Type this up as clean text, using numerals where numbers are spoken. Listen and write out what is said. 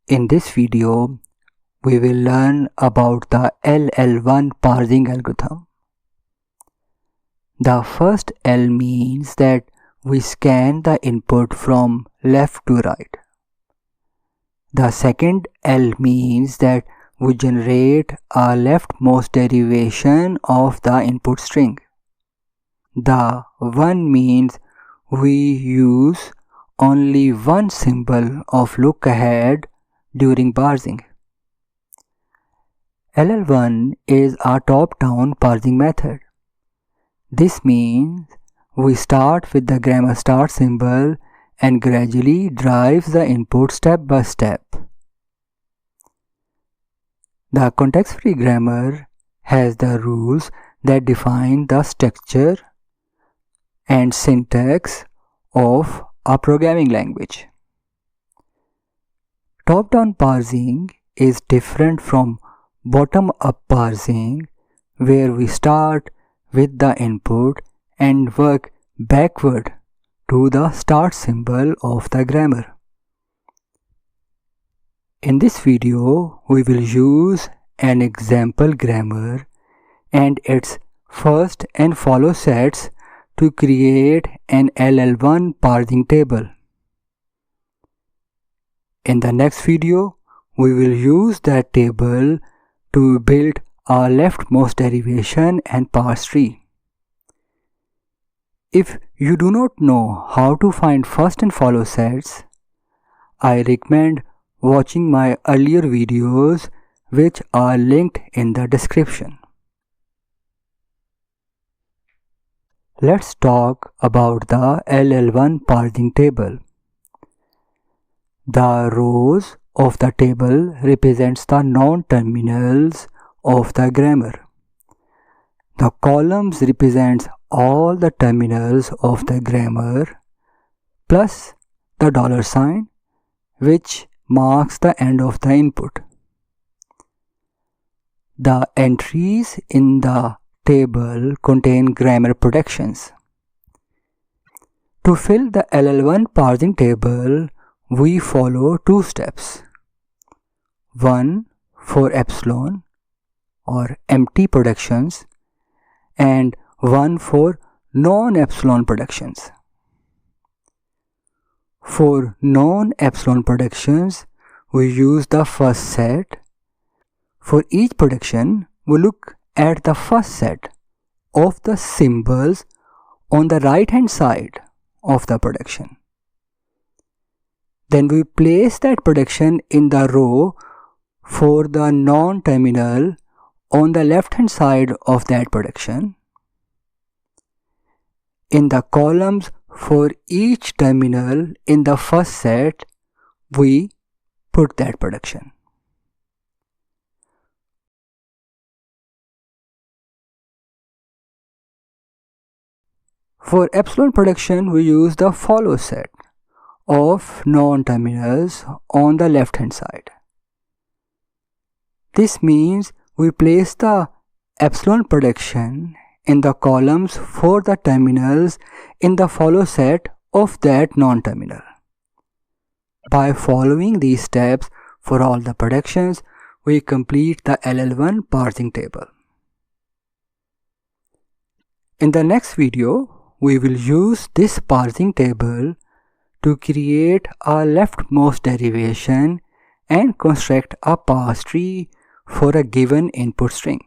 In this video, we will learn about the LL1 parsing algorithm. The first L means that we scan the input from left to right. The second L means that we generate a leftmost derivation of the input string. The 1 means we use only one symbol of look ahead during parsing. LL1 is a top-down parsing method. This means we start with the grammar start symbol and gradually drive the input step by step. The context-free grammar has the rules that define the structure and syntax of a programming language. Top-down parsing is different from bottom-up parsing, where we start with the input and work backward to the start symbol of the grammar. In this video, we will use an example grammar and its first and follow sets to create an LL1 parsing table. In the next video, we will use that table to build our leftmost derivation and parse tree. If you do not know how to find first and follow sets, I recommend watching my earlier videos, which are linked in the description. Let's talk about the LL1 parsing table. The rows of the table represents the non-terminals of the grammar. The columns represents all the terminals of the grammar plus the $sign, which marks the end of the input. The entries in the table contain grammar protections. To fill the LL1 parsing table, we follow two steps. One for epsilon or empty productions and one for non-epsilon productions. For non-epsilon productions, we use the first set. For each production, we look at the first set of the symbols on the right hand side of the production. Then we place that production in the row for the non-terminal on the left hand side of that production. In the columns for each terminal in the first set, we put that production. For epsilon production, we use the follow set of non-terminals on the left hand side. This means we place the epsilon production in the columns for the terminals in the follow set of that non-terminal. By following these steps for all the productions, we complete the LL1 parsing table. In the next video, we will use this parsing table to create a leftmost derivation and construct a parse tree for a given input string.